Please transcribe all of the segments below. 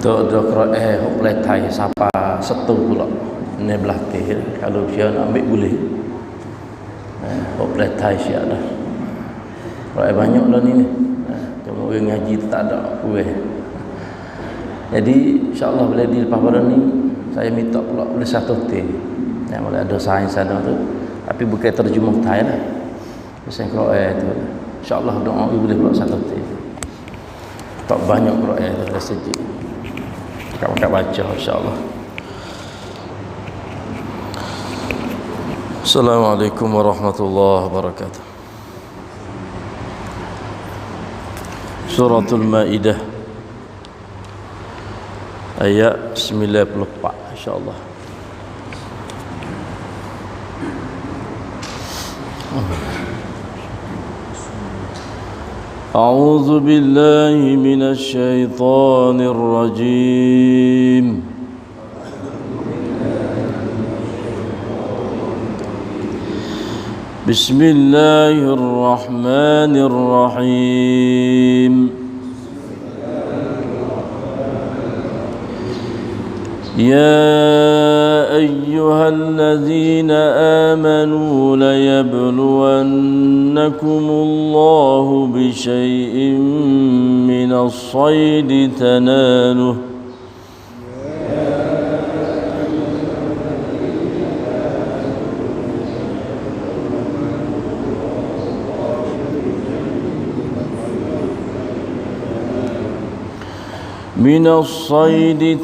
Tok dokro hok letai siapa setu pula ni belakang kalau dia nak ambil boleh. Hok letai siap dah. Banyak lah ni. Cuma orang ngaji tak ada kuih. Jadi insya-Allah bila di lepas pada ni saya minta pula boleh satu tim. Yang boleh ada sains ada tu. Tapi bukan terjemah Thai lah. Pasal Quran tu. Insya-Allah doa boleh pula satu tim. Tak banyak Quran tu dah sejak. Kakak baca insya-Allah. Assalamualaikum warahmatullahi wabarakatuh. Suratul Maidah ayat 94 insya-Allah. أعوذ بالله من الشيطان الرجيم بسم الله الرحمن الرحيم يا أيها الذين آمنوا ليبلونكم الله بشيء من الصيد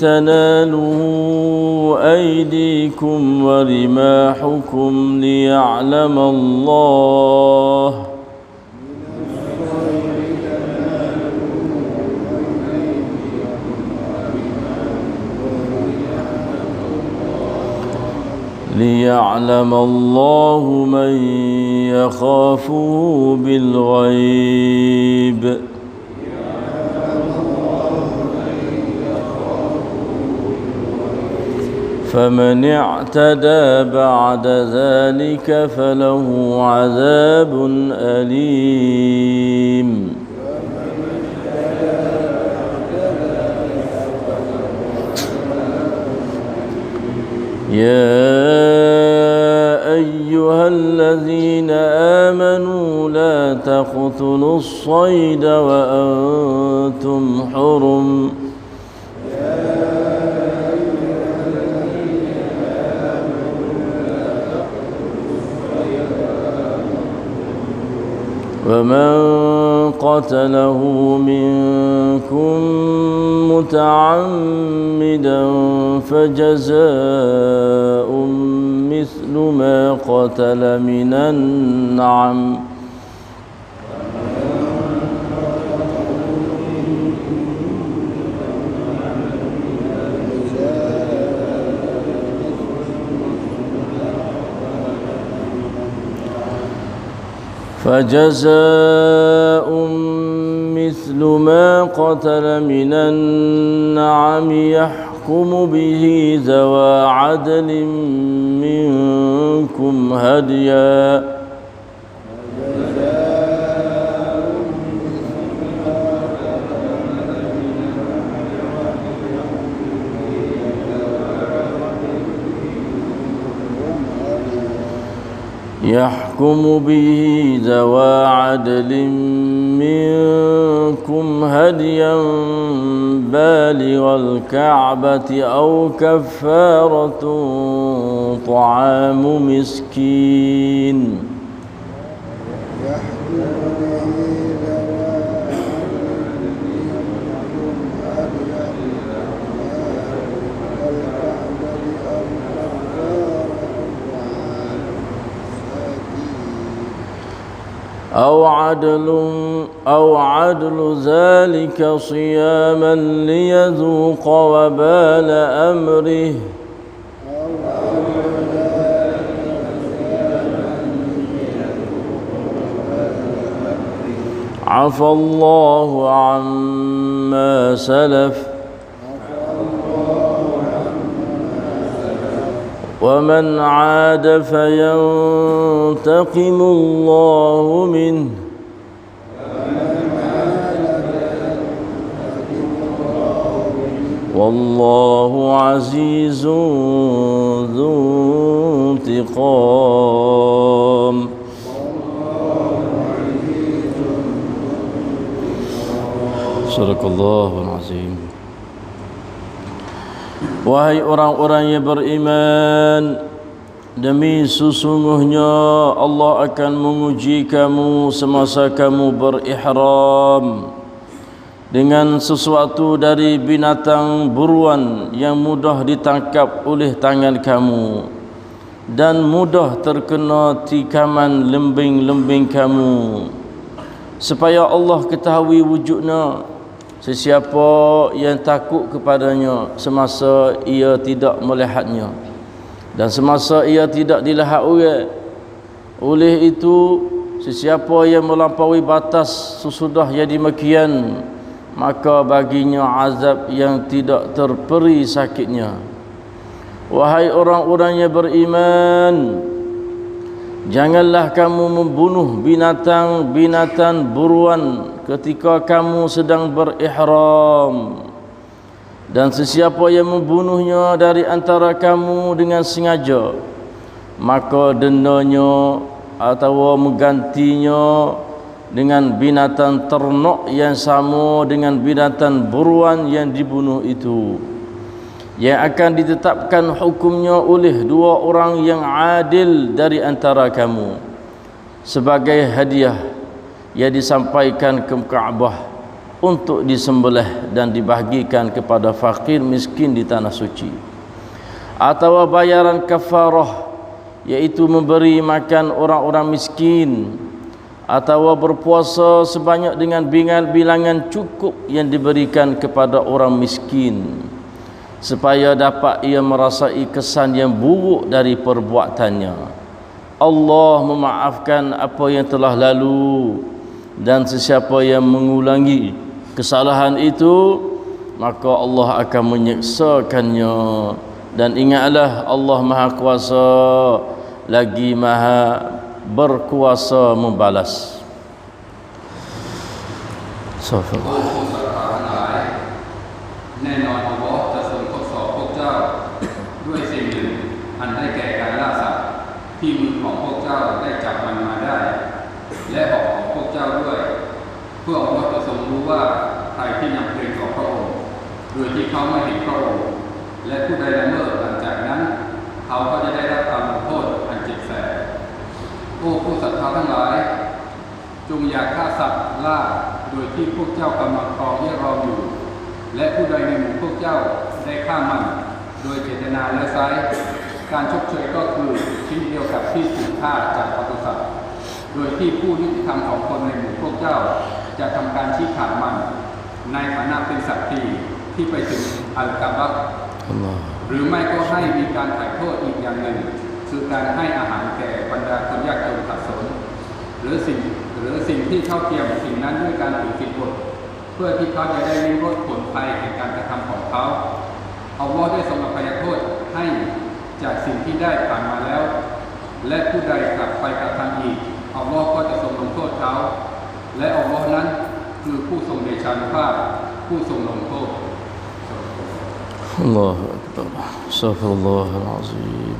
تناله أيديكم ورماحكم ليعلم الله من يخافه بالغيب فمن اعتدى بعد ذلك فله عذاب أليم يا أيها الذين آمنوا لا تقتلوا الصيد وأنتم حرم ومن قتله منكم متعمدا فجزاء مثل ما قتل من النعم فجزاء مثل ما قتل من النعم يحكم به ذوى عدل منكم هديا ذوى عدل منكم هديا بالغ الكعبة أو كفارة طعام مسكين أو عدل ذلك صياما ليذوق وبال أمره عفى الله عما سلف ومن عاد فينتقم الله منه والله عزيز ذو انتقام. Sadaqallahul azim. Wahai orang-orang yang beriman, demi sesungguhnya Allah akan menguji kamu semasa kamu berihram dengan sesuatu dari binatang buruan yang mudah ditangkap oleh tangan kamu dan mudah terkena tikaman lembing-lembing kamu, supaya Allah ketahui wujudnya sesiapa yang takut kepadanya semasa ia tidak melihatnya dan semasa ia tidak dilihat orang. Oleh itu, sesiapa yang melampaui batas sesudah yang demikian, maka baginya azab yang tidak terperi sakitnya. Wahai orang-orang yang beriman, janganlah kamu membunuh binatang-binatang buruan ketika kamu sedang berihram, dan sesiapa yang membunuhnya dari antara kamu dengan sengaja, maka dendanya atau menggantinya dengan binatang ternak yang sama dengan binatang buruan yang dibunuh itu, yang akan ditetapkan hukumnya oleh dua orang yang adil dari antara kamu sebagai hadiah yang disampaikan ke Kaabah untuk disembelih dan dibahagikan kepada fakir miskin di tanah suci, atau bayaran kafarah, yaitu memberi makan orang-orang miskin, atau berpuasa sebanyak dengan bilangan cukup yang diberikan kepada orang miskin, supaya dapat ia merasai kesan yang buruk dari perbuatannya. Allah memaafkan apa yang telah lalu, dan sesiapa yang mengulangi kesalahan itu, maka Allah akan menyeksakannya. Dan ingatlah, Allah Maha Kuasa lagi Maha berkuasa membalas. Astagfirullah. แน่นอนอัลเลาะห์จะทรงทดสอบพวกเจ้าด้วยสิ่งหนึ่งอันได้แก่การล่าสัตว์ที่มือของพวกเจ้าได้จับมันมาได้และหอกของพวกเจ้าด้วยเพื่ออัลเลาะห์จะทรงรู้ว่าใครที่ยำเกรงต่อพระองค์โดยที่เขาไม่เห็นพระองค์และผู้ใดละเมิดหลังจากนั้นเขาก็จะได้รับการลงโทษอันเจ็บแสบโอ้ผู้ศรัทธาทั้งหลายจงอย่าฆ่าสัตว์ล่าโดยที่พวกเจ้ากำลังครองเรียกรออยู่และผู้ใดในหมู่พวกเจ้าได้ฆ่ามันโดยเจตนาและไซร้การชดเชยก็คือชิ้นเดียวกับที่ถูกฆ่าจากปศุสัตว์โดยที่ผู้ยุติธรรมของคนในหมู่พวกเจ้าจะทำการชี้ขาดมันในฐานะเป็นสักขีที่ไปถึงอัลกะบะห์หรือไม่ก็ให้มีการถ่ายโทษอีกอย่างหนึ่งคือการให้อาหารแก่บรรดาคนยากจนขัดสนหรือสิ่งที่เท่าเทียมสิ่งนั้นด้วยการถือสินบทเพื่อที่เขาจะได้ลิ้มรสผลภัยแห่งการกระทำของเขาอัลเลาะห์ได้ทรงอภัยโทษให้จากสิ่งที่ได้ผ่านมาแล้วและผู้ใดกลับไปกระทำอีกอัลเลาะห์ก็จะทรงลงโทษเขาและอัลเลาะห์นั้นคือผู้ทรงเดชานุภาพผู้ทรงลงโทษ Allahu Akbar. Astaghfirullahal azim.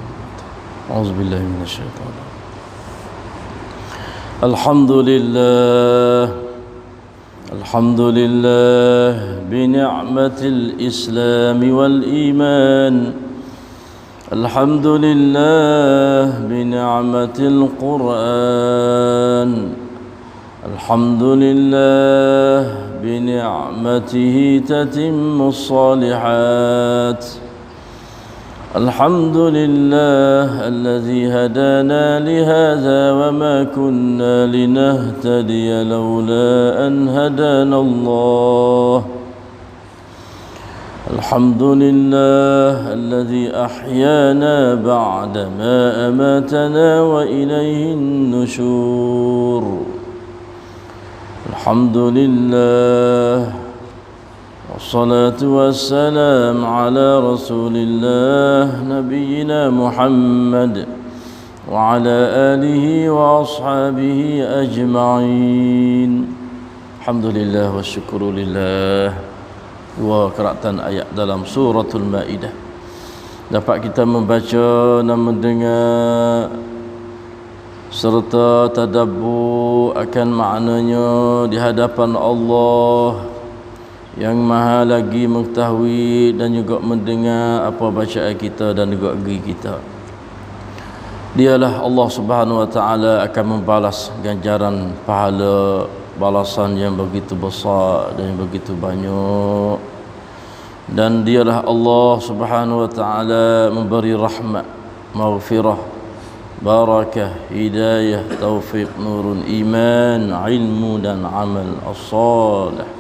A'udzu billahi minasy syaithanir rajim. Alhamdulillah. Alhamdulillah bi ni'matil Islam wal iman. Alhamdulillah bi ni'matil Quran. Alhamdulillah bi ni'matihi tatimmus salihat. الحمد لله الذي هدانا لهذا وما كنا لنهتدي لولا أن هدانا الله الحمد لله الذي أحيانا بعدما أماتنا وإليه النشور الحمد لله والصلاة والسلام على رسول الله نبينا محمد وعلى آله وأصحابه أجمعين الحمد لله والشكر لله dua keratan ayat dalam suratul Maidah. Dapat kita membaca dan mendengar serta tadabbur akan maknanya di hadapan Allah yang maha lagi mengetahui dan juga mendengar apa bacaan kita dan juga gigi kita. Dialah Allah Subhanahu wa taala akan membalas ganjaran pahala balasan yang begitu besar dan yang begitu banyak. Dan dialah Allah Subhanahu wa taala memberi rahmat, maghfirah, barakah, hidayah, taufik, nurun, iman, ilmu dan amal as-salih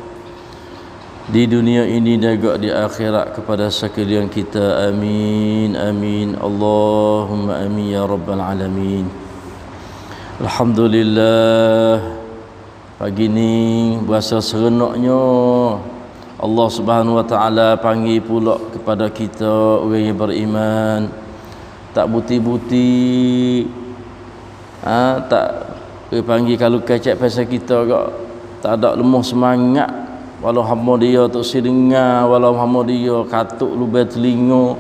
di dunia ini dan juga di akhirat kepada sekalian kita. Amin, amin, Allahumma amin ya rabbal alamin. Alhamdulillah, pagi ni berasa serenoknya Allah Subhanahu wa taala panggil pula kepada kita orang yang beriman. Tak buti-buti, tak panggil kalau kecek pasal kita kak, tak ada lemah semangat. Walau hamba dia tu siringa, walau hamba dia katuk lubang telinga,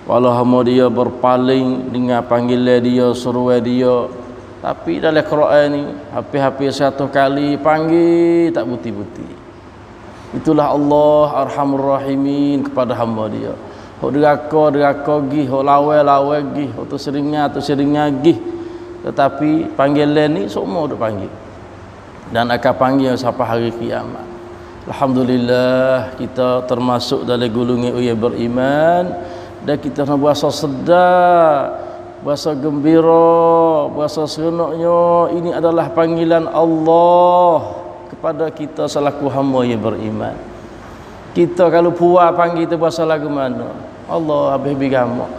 walau hamba dia berpaling dengan panggilan dia, seruan dia, tapi dalam Quran ni hampir-hampir 100 kali panggil tak buti-buti. Itulah Allah Arhamur Rahimin kepada hamba dia. Hok deraka gih, hok lawa gih, hok tu siringa gih. Tetapi panggilan ni semua dah panggil. Dan akan panggil sampai hari kiamat. Alhamdulillah, kita termasuk dalam golongan orang beriman dan kita nak berasa sedar, berasa gembira, berasa seronoknya. Ini adalah panggilan Allah kepada kita selaku hamba yang beriman. Kita kalau puas panggil kita berasa lagu mana? Allah habis bigamak.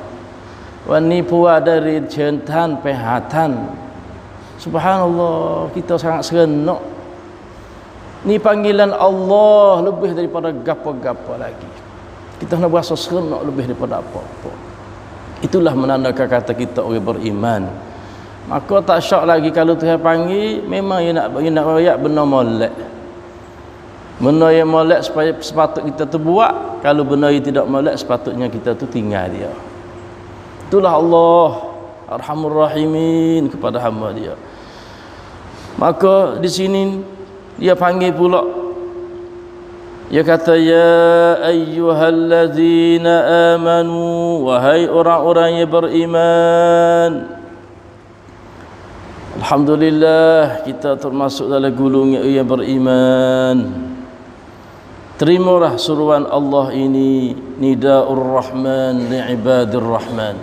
Wani puas dari centan pehatan. Subhanallah, kita sangat seronok. Ni panggilan Allah lebih daripada gapa-gapa lagi. Kita nak berasa seronok lebih daripada apa-apa. Itulah menandakan kata kita orang beriman. Maka tak syak lagi kalau Tuhan panggil, memang ia nak royak benda molek. Benda yang molek supaya sepatut kita tu buat. Kalau benda yang tidak molek sepatutnya kita tu tinggal dia. Itulah Allah Arhamur Rahimin kepada hamba dia. Maka di sini dia panggil pula, dia kata ya ayyuhallazina amanu, wahai orang-orang yang beriman. Alhamdulillah, kita termasuk dalam golongan yang beriman. Terimalah seruan Allah ini, nidaur rahman li'ibadir rahman.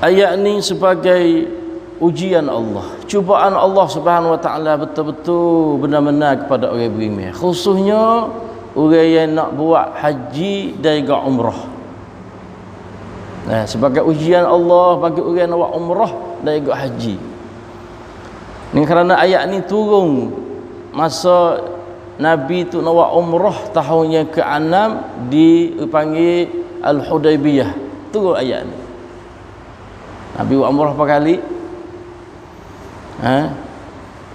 Ayat ini sebagai ujian Allah, cubaan Allah Subhanahu wa taala betul-betul benar-benar kepada orang beriman, khususnya orang yang nak buat haji dan juga umrah. Sebagai ujian Allah bagi orang yang nak buat umrah dan juga haji. Ini kerana ayat ni turun masa Nabi tu nak buat umrah tahun yang ke-6 dipanggil Al-Hudaybiyah. Turun ayat ni. Nabi buat umrah berapa kali?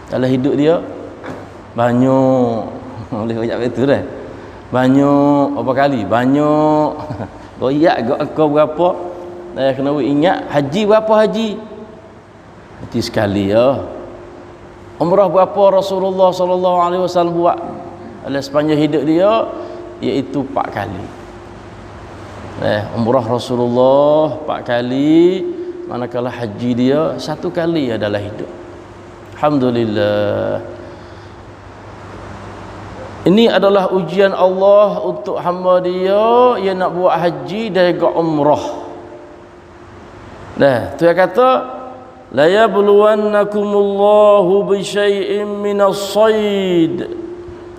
Dalam hidup dia banyak, boleh banyak betul dah. Banyak apa kali? Banyak. Royak kau berapa? Kena ingat haji berapa haji? Haji sekali ya. Umrah berapa Rasulullah sallallahu alaihi wasallam buat dalam sepanjang hidup dia, iaitu 4 kali. Umrah Rasulullah 4 kali, manakala haji dia 1 kali dalam hidup. Alhamdulillah. Ini adalah ujian Allah untuk hamba dia yang nak buat haji dan juga umrah. Tu yang kata la yabluwannakumullahu bi syai'in minas sayd.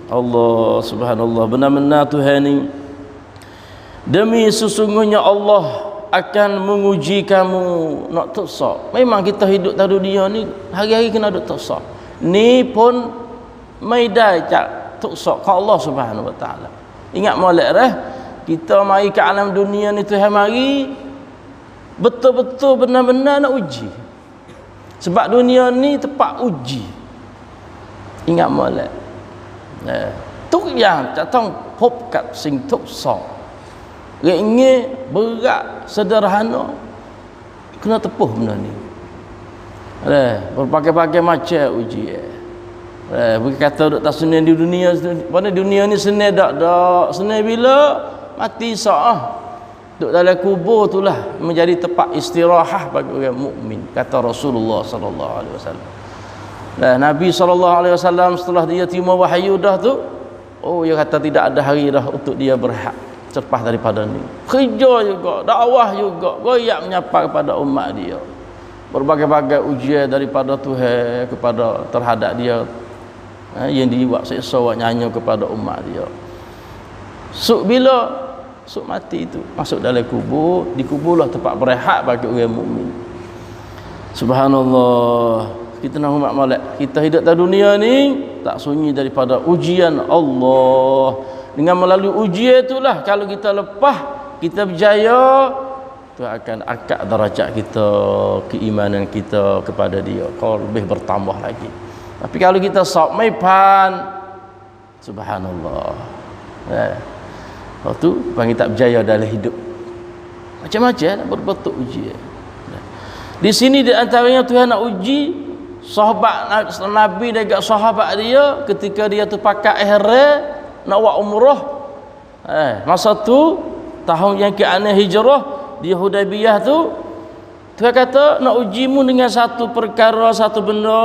Allah subhanallah, benar-benar Tuhan ni demi sesungguhnya Allah akan menguji kamu nak tuksa. Memang kita hidup di dunia ni hari-hari kena duk tuksa. Ni pun maidai cak tuksa ke Allah Subhanahu wa taala. Ingat molek dah, kita mari ke alam dunia ni Tuhan mari betul-betul benar-benar nak uji. Sebab dunia ni tempat uji. Ingat molek. ทุกอย่างจะต้องพบกับสิ่งทุกสองringgit berat sederhana kena tepuh benda ni. Berbagai-bagai macam ujian. Bukan kata duk tak senang di dunia, pada dunia ni senang tak senang bila mati sah. Duk dalam kubur itulah menjadi tempat istirahat bagi orang mukmin, kata Rasulullah sallallahu alaihi wasallam. Nabi sallallahu alaihi wasallam setelah dia terima wahyu dah tu, dia kata tidak ada hari dah untuk dia berhak selepas daripada ni. Kerja juga, dakwah juga, goyak menyapa kepada umat dia. Berbagai-bagai ujian daripada Tuhan kepada terhadap dia, yang dibuat seksa buat nyanyi kepada umat dia. Bila mati itu masuk dalam kubur, dikuburlah tempat berehat bagi orang mukmin. Subhanallah. Kita nak hormat molek. Kita hidup di dunia ni tak sunyi daripada ujian Allah. Dengan melalui ujian itulah kalau kita lepas, kita berjaya, Tuhan akan angkat darajat kita, keimanan kita kepada dia, kalau lebih bertambah lagi. Tapi kalau kita sok maipan, subhanallah, waktu panggil tak berjaya dalam hidup. Macam-macam berbentuk ujian. Di sini di antaranya Tuhan nak uji sahabat Nabi dan sahabat dia ketika dia tu pakai ihram nak buat umrah. Masa tu tahun yang ke-6 hijrah di Hudaybiyah tu, Tuhan kata nak ujimu dengan satu perkara, satu benda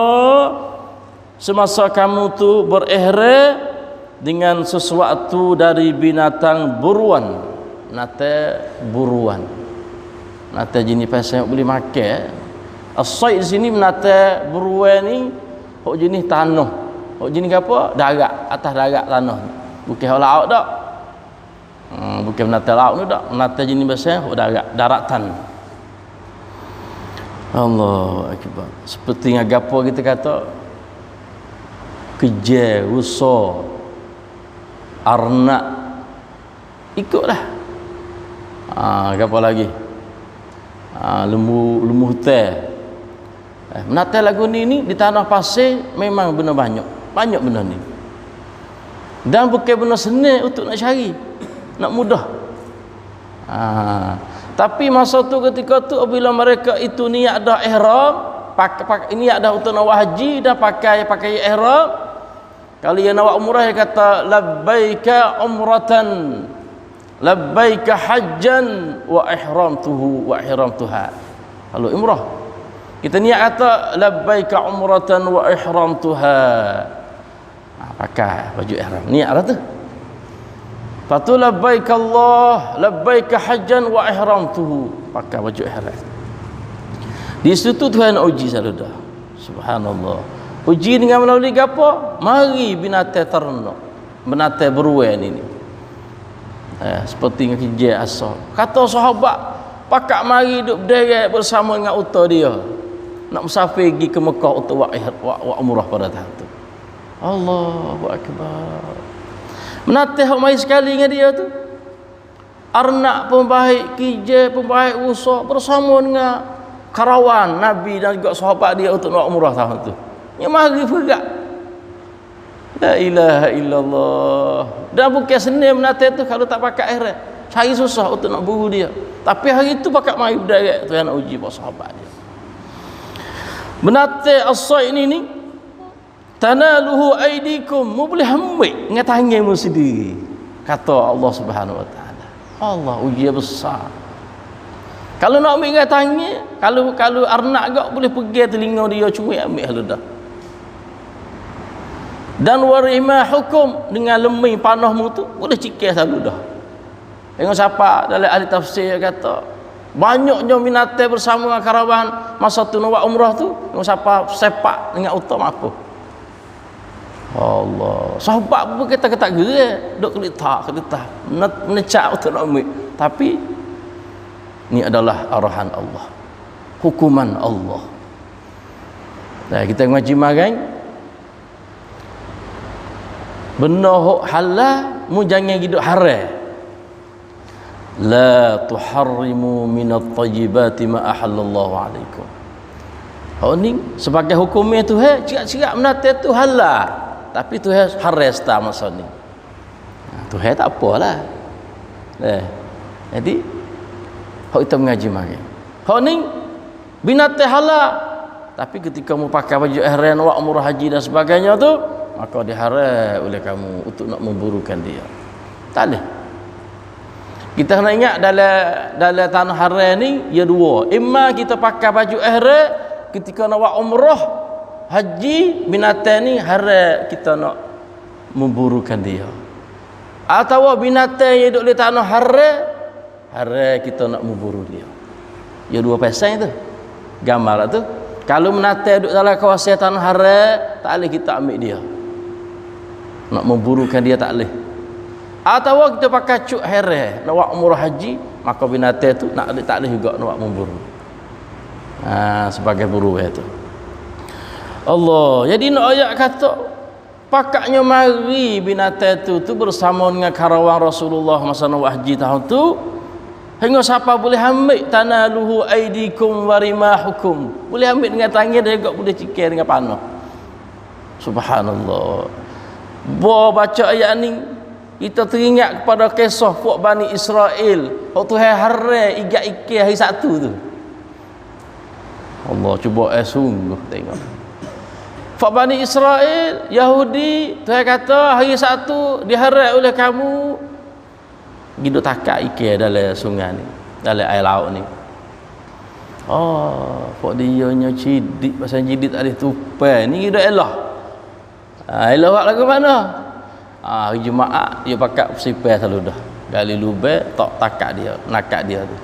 semasa kamu tu berihram dengan sesuatu dari binatang buruan. Nate buruan, nate jenis pasal boleh makan. As-sayd di sini nate buruan ni hok jenis tanah, hok jenis apa? Darat, atas darat tanah ni. Bukan laut dak. Bukan menata laut ni dak. Menata jenis bahasa daratan. Allahu akbar. Seperti ngapo kita kata kejar, rusa, arnak. Ikutlah. Apa lagi? Lembu hutan. Menata lagu ni di tanah pasir memang benar banyak benda ni. Dan bukan benda senang untuk nak cari, nak mudah. Tapi masa tu ketika tu apabila mereka itu niat dah ihram, niat dah untuk nak haji, dah pakai ihram. Kalau dia nak umrah dia kata labbaika umratan, labbaika hajjan wa ihramtuha. Kalau umrah kita niat kata labbaika umratan wa ihramtuha. Pakai baju ihram, niatlah tu. Lepas tu labbaik Allah, labbaik hajjan wa ihramtuhu, pakai baju ihram. Di situ Tuhan uji selalu dah. Subhanallah. Uji dengan melalui apa? Mari binatang ternak, binatang beruang ini. Seperti kerja asal. Kata sahabat, pakak mari duduk berderet bersama dengan uta dia. Nak musafir pergi ke Mekah untuk buat umrah pada tahun tu. Allahu akbar. Menatih hak mai sekali dengan dia tu. Arnak pun baik, kijai pun baik, usaha bersama dengan karawan Nabi dan juga sahabat dia untuk nak umrah tahun tu. Yang mari bergerak. La ilaha illallah. Dan bukan senang menatih tu kalau tak pakai ihram. Cari susah untuk nak buru dia. Tapi hari tu pakai mari berderak Tuhan nak uji para sahabat dia. Menatih as-sayd ni tanaluhu aidikum, mu boleh ambil dengan tanganmu sendiri, kata Allah Subhanahu wa taala. Allah ujian besar. Kalau nak ambil dengan tangan, kalau arnak gak boleh pegang telinga dia cuik ambil halu dah. Dan warimah hukum dengan lemih panahmu tu boleh cikir selalu dah. Tengok siapa dalam ahli tafsir kata banyaknya minate bersama dengan karawan masa tu nak buat umrah tu, tengok siapa sepak dengan utama apa. Allah, sahabat pun kata-kata gerak, duk kelitah, menecak untuk nak ambil. Tapi ni adalah arahan Allah, hukuman Allah. Nah, kita ngaji magang benda hok halal mu jangan hidup haram. La tuharrimu minat tayyibati ma ahallallahu alaikum. Ni sebagai hukumnya Tuhan, cakap menate tu halal. Tapi Tuhan haram tak masa ni. Tuhan tak apalah. Jadi hak kita mengaji mari. Hak ni binatang halal, tapi ketika mu pakai baju ihram, awak umrah haji dan sebagainya tu, maka diharam oleh kamu untuk nak memburukan dia. Tak boleh. Kita nak ingat dalam tanah haram ni ya dua. Imma kita pakai baju ihram ketika nak buat umrah haji, binatang ni haram kita nak memburukan dia. Atau binatang yang duduk di tanah haram kita nak memburu dia. Ya dua pasang tu. Gambar tu. Kalau binatang duduk dalam kawasan tanah haram, tak boleh kita ambil dia. Nak memburukan dia tak boleh. Atau kita pakai cuk haram nak buat umrah haji, maka binatang tu tak boleh juga nak buat memburu. Sebagai buru itu. Allah. Jadi nak ayat kata pakaknya mari binatang tu bersama dengan karawang Rasulullah masa nak haji tahun tu, hingga siapa boleh ambil tanaluhu aidikum warimahukum, boleh ambil dengan tangan dia juga boleh cikir dengan panah. Subhanallah. Baca ayat ni kita teringat kepada kisah puak Bani Israel waktu haram igat ikir hari Sabtu tu. Allah, cuba sungguh tengok. Puak Bani Israel Yahudi, Tuhan kata hari Sabtu diharam oleh kamu hidup takak ikan dalam sungai ni, dalam air laut ni. Puak dia nya cidik, pasal cidik tak boleh tupai ni hidup elah. Elah buat lagu mana? Hari Jumaat dia pakai sipai selalu dah. Gali lubang tak takak dia, nakak dia tu.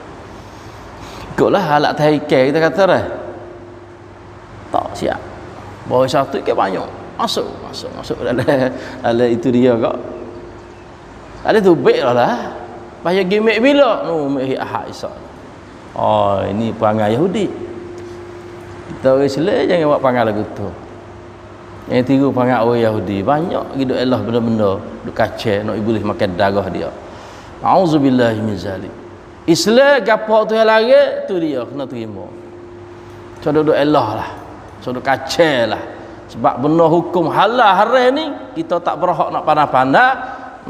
Ikutlah halat tahikal kita kata dah. Tak siap. Bawa satu ikan banyak. Masuk dalam itu dia kak. Ada tu baik lah. Payah gimek bila? Mek ahad Isa. Ini perangai Yahudi. Kita orang Islam jangan buat perangai lagu tu. Yang tiru perangai orang Yahudi banyak hidup elah benda-benda duk kacau nak iblis makan darah dia. Auzubillahi min zalik. Islam gapo tu yang lari tu dia kena terima. Coba duk elah lah. Coba kacau lah. Sebab benar hukum halal haram ni kita tak berhak nak pandai-pandai,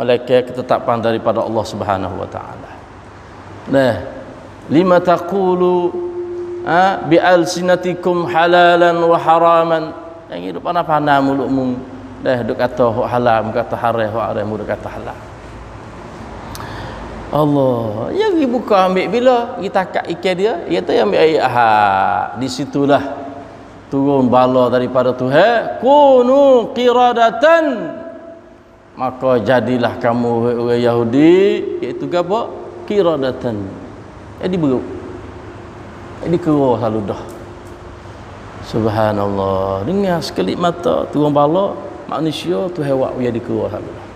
melainkan ketetapan daripada Allah Subhanahu wa taala. Lima taqulu bi alsinatikum halalan wa haraman. Yang hidup pandai-pandai mulutmu duk kata hak halal, kata haram, hak haram duk kata halal. Allah, yang buka ambil bila kita kat ikan dia, iaitu ambil air ahad. Di situlah turun bala daripada Tuhan, kunu qiradatan, maka jadilah kamu orang Yahudi, iaitu apa? Qiradatan. Jadi beruk. Jadi keluar selalu dah. Subhanallah. Dengar sekelip mata turun bala manusia tu hewak dia dikeluar selalu dah.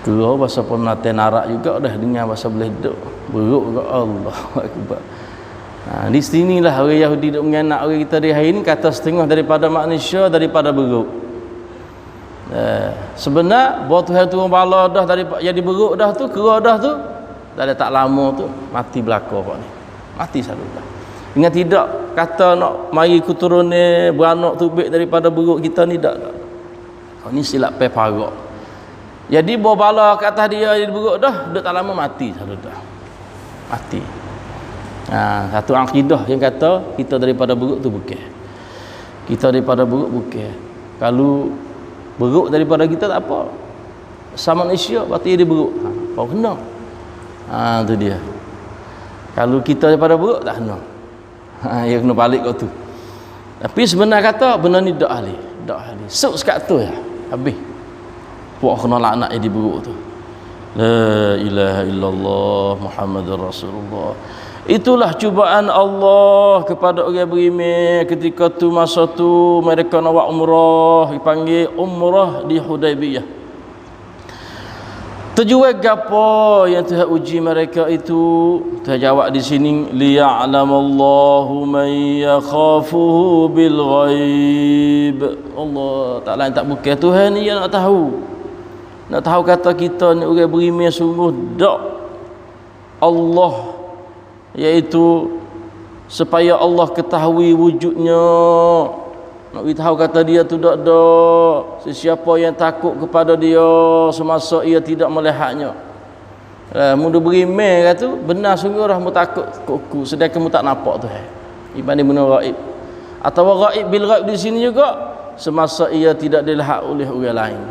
Keluar bahasa penate narak juga dah dengar bahasa boleh duduk. Beruk ke Allah akbar. Di sinilah orang Yahudi duk menganak orang kita di hari ini kata setengah daripada manusia daripada beruk. Sebenar bahawa Tuhan turun bala dah daripada jadi beruk dah tu, keluar dah tu, dah tak lama tu mati belaka pak ni. Mati selalu dah. Ingat tidak kata nak mari kuturun ni beranak tubik daripada beruk kita ni tak. Ni silap pe parak. Jadi bawa bala ke atas dia jadi beruk dah, tak lama mati selalu dah. Mati. Satu akidah yang kata kita daripada beruk tu bukan. Kita daripada beruk bukan. Kalau beruk daripada kita tak apa. Sama manusia berarti dia beruk. Apa kena? Tu dia. Kalau kita daripada beruk tak kena. Dia kena balik kau tu. Tapi sebenar kata benda ni dak ahli. Suk sekat tu ya. Habis. Puak kena laknat jadi beruk tu. La ilaha illallah Muhammadur Rasulullah. Itulah cubaan Allah kepada orang beriman ketika tu masa tu mereka nak buat umrah, dipanggil umrah di Hudaybiyah. Tujuan gapo yang Tuhan uji mereka itu? Tuhan jawab di sini, liya'lamallahu man yakhafuhu bil ghaib. Allah Taala tak bukan Tuhan ni yang nak tahu. Nak tahu kata kita ni orang beriman sungguh dak Allah, iaitu supaya Allah ketahui wujudnya, nak tahu kata dia tu dak ada sesiapa yang takut kepada dia semasa ia tidak melihatnya. Mu berimeh kata benar sungguh dah mu takut ku sedangkan mu tak nampak tu ibani benar gaib. Atau gaib bil gaib di sini juga semasa ia tidak dilihat oleh orang lain.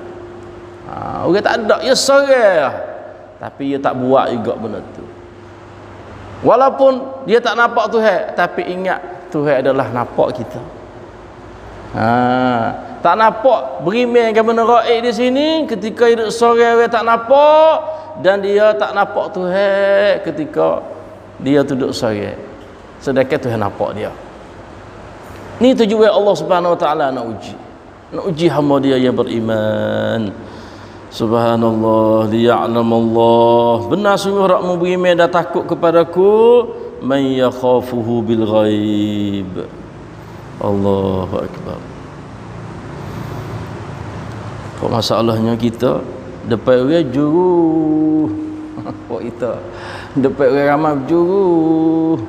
Orang tak ada, ia seorang tapi ia tak buat juga benda tu. Walaupun dia tak nampak Tuhan, tapi ingat Tuhan adalah nampak kita. Tak nampak berimeh ke benda gaib di sini ketika hidup seorang orang tak nampak, dan dia tak nampak Tuhan ketika dia duduk seorang sedangkan Tuhan nampak dia. Ni tujuan Allah Subhanahu Wa Taala nak uji hamba dia yang beriman. Subhanallah, liya'lamallah, benar sungguh rakmu beriman dan takut kepadaku, man yakhafuhu bil ghaib. Allahu akbar. Kok masalahnya kita depan orang juru. Kok kita depan orang ramai juru.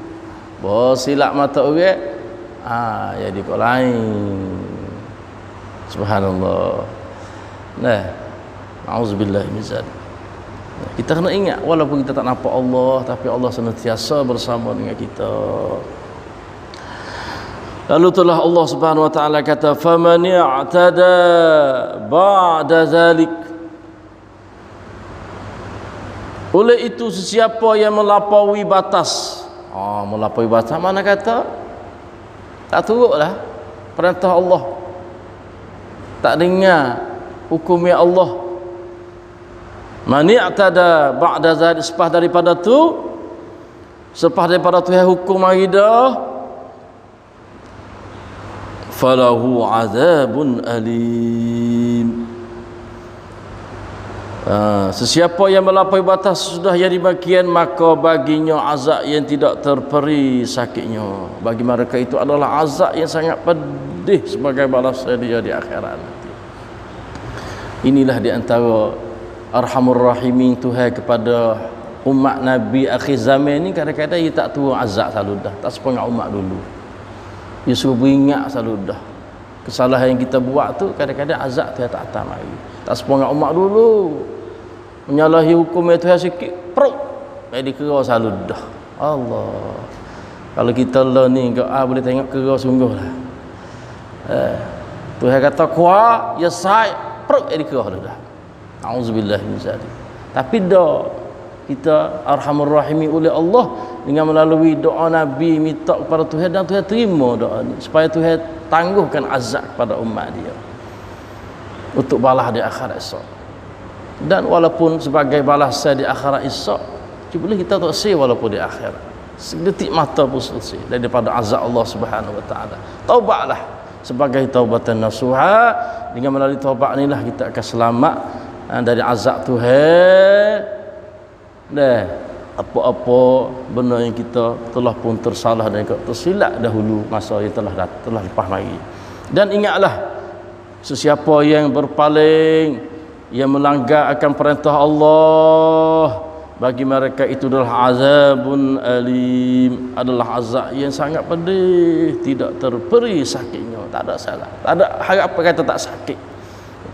Silap mata orang, jadi kok lain. Subhanallah. Nah, auzubillahi min zalik. Kita kena ingat walaupun kita tak nampak Allah, tapi Allah senantiasa bersama dengan kita. Lalu telah Allah Subhanahu Wa Taala kata, faman i'tada ba'da zalik, oleh itu sesiapa yang melampaui batas. Melampaui batas mana kata tak turutlah perintah Allah, tak dengar hukumnya Allah. Man i'tada ba'da zalik, selepas daripada Tuhan hukum hari dah, falahu azabun alim. Sesiapa yang melampaui batas sudah yang demikian, maka baginya azab yang tidak terperi sakitnya. Bagi mereka itu adalah azab yang sangat pedih sebagai balasan dia di akhirat nanti. Inilah di antara Arhamur Rahimin Tuhan kepada umat Nabi akhir zaman ni. Kadang-kadang dia tak turun azab selalu dah, tak sepengah umat dulu. Dia suruh beringat selalu dah. Kesalahan yang kita buat tu kadang-kadang azab Tuhan tak datang lagi. Tak sepengah umat dulu. Menyalahi hukum Tuhan sikit, perut jadi kera selalu dah. Allah. Kalau kita lah ni boleh tengok kera sungguh lah. Tuhan kata kuat, ya sai, perut jadi kera dah. Auzubillahi min zalik. Tapi dah kita Arhamur Rahimi oleh Allah dengan melalui doa Nabi minta kepada Tuhan, dan Tuhan terima doa ni supaya Tuhan tangguhkan azab kepada umat dia untuk balas di akhirat esok. Dan walaupun sebagai balasan di akhirat esok, cubalah kita tak say walaupun di akhirat sedetik mata pun selesai daripada azab Allah Subhanahu Wa Taala. Taubatlah sebagai taubatan nasuha. Dengan melalui taubat inilah kita akan selamat dari azab Tuhan. Apa-apa benda yang kita telah pun tersalah dan tersilap dahulu masa yang telah lepas mari. Dan ingatlah, sesiapa yang berpaling, yang melanggar akan perintah Allah, bagi mereka itu adalah azabun alim, adalah azab yang sangat pedih, tidak terperi sakitnya. Tak ada salah, tak ada harap kata tak sakit,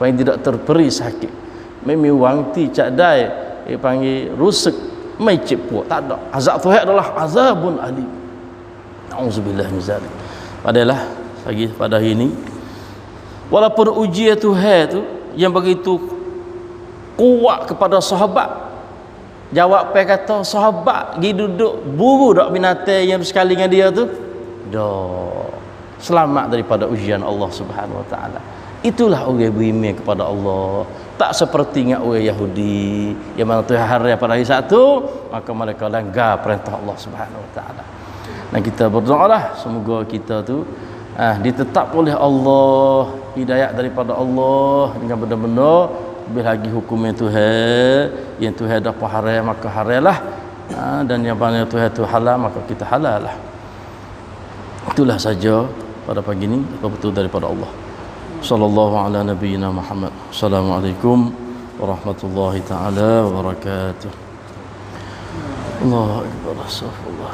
yang tidak terperi sakit. Memang wang ti cadai panggil rusuk mai cepuk, tak ada. Azab Tuhan adalah azabun alim. Auzubillahi min zalik. Padalah lagi pada hari ini, walaupun ujian Tuhan tu yang begitu kuat kepada sahabat, jawab kata sahabat pergi duduk buru dak binatang yang sekali dengan dia tu dah selamat daripada ujian Allah Subhanahu Wa Taala. Itulah orang beriman kepada Allah. Tak seperti dengan orang Yahudi yang mana Tuhan haram pada hari satu, maka mereka langgar perintah Allah Subhanahu Wa Taala. Dan kita berdoalah semoga kita tu ditetap oleh Allah, hidayah daripada Allah dengan benar-benar, lebih lagi hukumnya Tuhan. Yang Tuhan dah pun haram maka haramlah, dan yang mana Tuhan tu halal maka kita halal lah. Itulah saja pada pagi ini betul daripada Allah. Sallallahu ala nabiyyina Muhammad. Assalamualaikum warahmatullahi taala wabarakatuh. Allahu akbar. Astagfirullah.